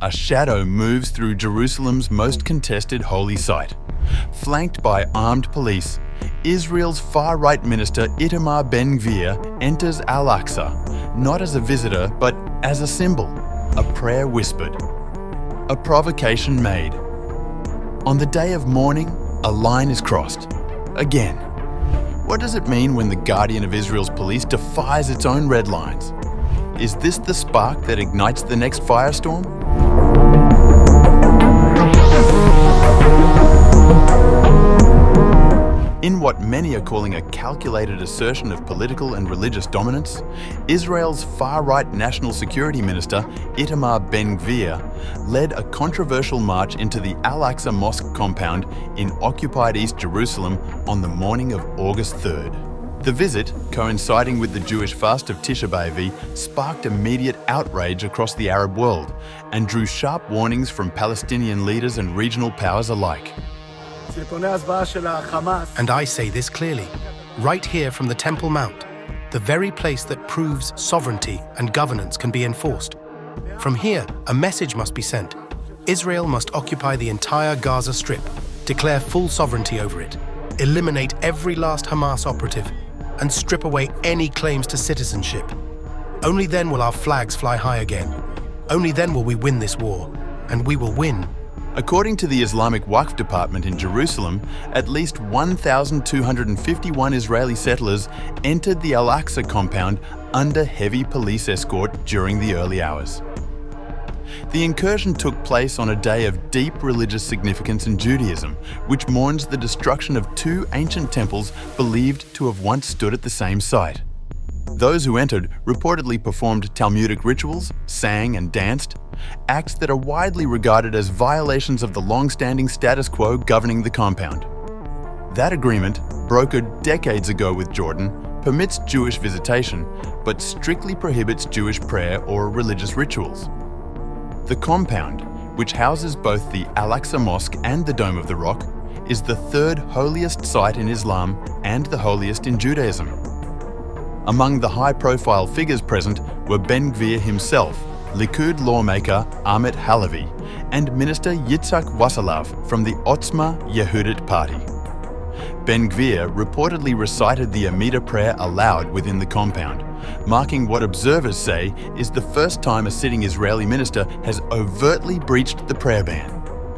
a shadow moves through Jerusalem's most contested holy site. Flanked by armed police, Israel's far-right minister Itamar Ben-Gvir enters Al-Aqsa, not as a visitor but as a symbol, a prayer whispered, a provocation made. On the day of mourning, a line is crossed. Again. What does it mean when the guardian of Israel's police defies its own red lines? Is this the spark that ignites the next firestorm? In what many are calling a calculated assertion of political and religious dominance, Israel's far-right National Security Minister Itamar Ben-Gvir led a controversial march into the Al-Aqsa Mosque compound in occupied East Jerusalem on the morning of August 3rd. The visit, coinciding with the Jewish fast of Tisha B'Av, sparked immediate outrage across the Arab world and drew sharp warnings from Palestinian leaders and regional powers alike. And I say this clearly, right here from the Temple Mount, the very place that proves sovereignty and governance can be enforced. From here, a message must be sent. Israel must occupy the entire Gaza Strip, declare full sovereignty over it, eliminate every last Hamas operative, and strip away any claims to citizenship. Only then will our flags fly high again. Only then will we win this war, and we will win. According to the Islamic Waqf Department in Jerusalem, at least 1,251 Israeli settlers entered the Al-Aqsa compound under heavy police escort during the early hours. The incursion took place on a day of deep religious significance in Judaism, which mourns the destruction of two ancient temples believed to have once stood at the same site. Those who entered reportedly performed Talmudic rituals, sang and danced, acts that are widely regarded as violations of the long-standing status quo governing the compound. That agreement, brokered decades ago with Jordan, permits Jewish visitation, but strictly prohibits Jewish prayer or religious rituals. The compound, which houses both the Al-Aqsa Mosque and the Dome of the Rock, is the third holiest site in Islam and the holiest in Judaism. Among the high-profile figures present were Ben-Gvir himself, Likud lawmaker Amit Halavi, and Minister Yitzhak Wassalav from the Otzma Yehudit party. Ben-Gvir reportedly recited the Amidah prayer aloud within the compound, marking what observers say is the first time a sitting Israeli minister has overtly breached the prayer ban.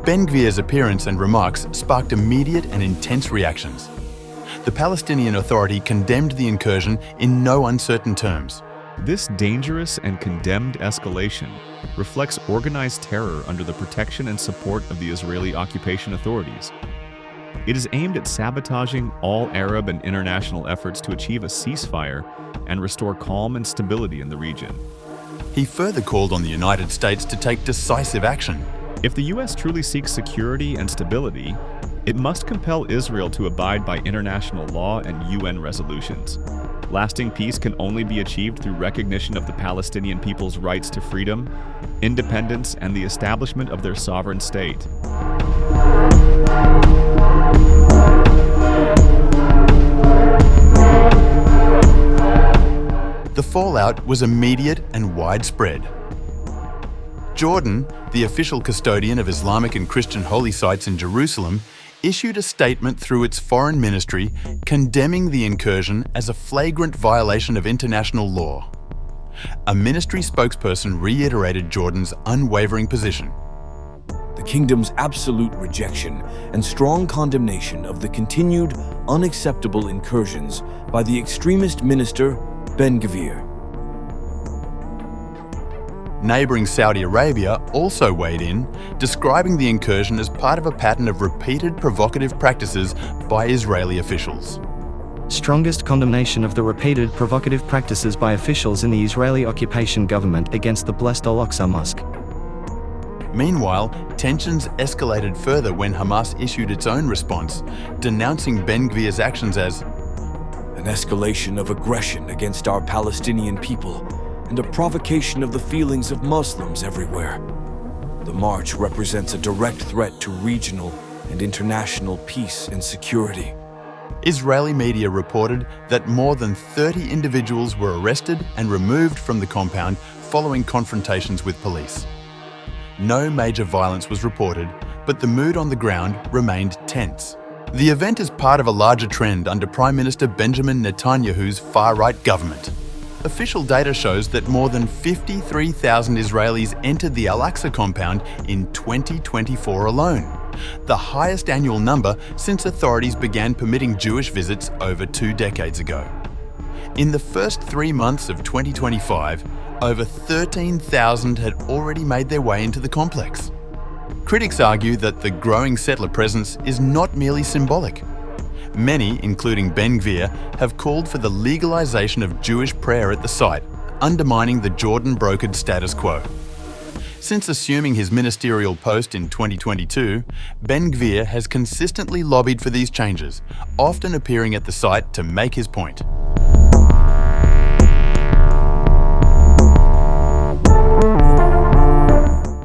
Ben-Gvir's appearance and remarks sparked immediate and intense reactions. The Palestinian Authority condemned the incursion in no uncertain terms. This dangerous and condemned escalation reflects organized terror under the protection and support of the Israeli occupation authorities. It is aimed at sabotaging all Arab and international efforts to achieve a ceasefire and restore calm and stability in the region. He further called on the United States to take decisive action. If the U.S. truly seeks security and stability, it must compel Israel to abide by international law and UN resolutions. Lasting peace can only be achieved through recognition of the Palestinian people's rights to freedom, independence, and the establishment of their sovereign state. The fallout was immediate and widespread. Jordan, the official custodian of Islamic and Christian holy sites in Jerusalem, issued a statement through its foreign ministry condemning the incursion as a flagrant violation of international law. A ministry spokesperson reiterated Jordan's unwavering position. The kingdom's absolute rejection and strong condemnation of the continued, unacceptable incursions by the extremist minister Ben-Gvir. Neighbouring Saudi Arabia also weighed in, describing the incursion as part of a pattern of repeated provocative practices by Israeli officials. Strongest condemnation of the repeated provocative practices by officials in the Israeli occupation government against the blessed Al-Aqsa Mosque. Meanwhile, tensions escalated further when Hamas issued its own response, denouncing Ben-Gvir's actions as an escalation of aggression against our Palestinian people and a provocation of the feelings of Muslims everywhere. The march represents a direct threat to regional and international peace and security. Israeli media reported that more than 30 individuals were arrested and removed from the compound following confrontations with police. No major violence was reported, but the mood on the ground remained tense. The event is part of a larger trend under Prime Minister Benjamin Netanyahu's far-right government. Official data shows that more than 53,000 Israelis entered the Al-Aqsa compound in 2024 alone, the highest annual number since authorities began permitting Jewish visits over 2 decades ago. In the first 3 months of 2025, over 13,000 had already made their way into the complex. Critics argue that the growing settler presence is not merely symbolic. Many, including Ben-Gvir, have called for the legalization of Jewish prayer at the site, undermining the Jordan-brokered status quo. Since assuming his ministerial post in 2022, Ben-Gvir has consistently lobbied for these changes, often appearing at the site to make his point.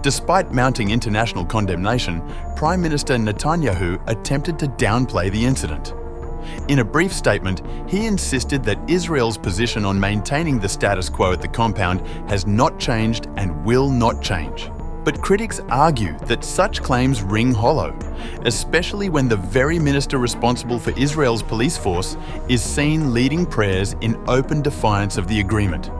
Despite mounting international condemnation, Prime Minister Netanyahu attempted to downplay the incident. In a brief statement, he insisted that Israel's position on maintaining the status quo at the compound has not changed and will not change. But critics argue that such claims ring hollow, especially when the very minister responsible for Israel's police force is seen leading prayers in open defiance of the agreement.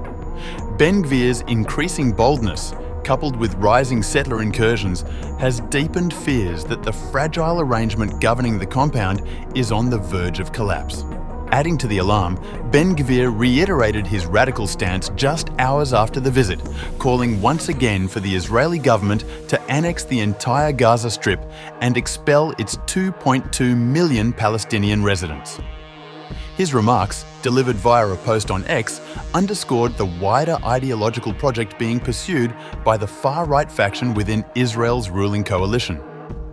Ben-Gvir's increasing boldness, coupled with rising settler incursions, has deepened fears that the fragile arrangement governing the compound is on the verge of collapse. Adding to the alarm, Ben-Gvir reiterated his radical stance just hours after the visit, calling once again for the Israeli government to annex the entire Gaza Strip and expel its 2.2 million Palestinian residents. His remarks, delivered via a post on X, underscored the wider ideological project being pursued by the far-right faction within Israel's ruling coalition.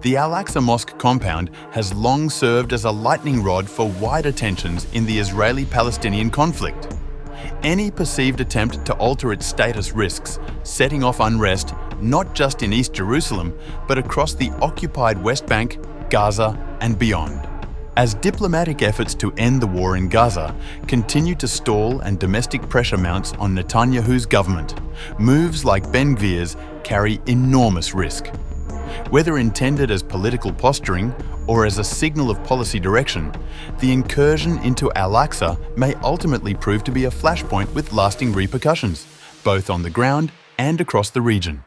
The Al-Aqsa Mosque compound has long served as a lightning rod for wider tensions in the Israeli-Palestinian conflict. Any perceived attempt to alter its status risks setting off unrest not just in East Jerusalem, but across the occupied West Bank, Gaza, and beyond. As diplomatic efforts to end the war in Gaza continue to stall and domestic pressure mounts on Netanyahu's government, moves like Ben-Gvir's carry enormous risk. Whether intended as political posturing or as a signal of policy direction, the incursion into Al-Aqsa may ultimately prove to be a flashpoint with lasting repercussions, both on the ground and across the region.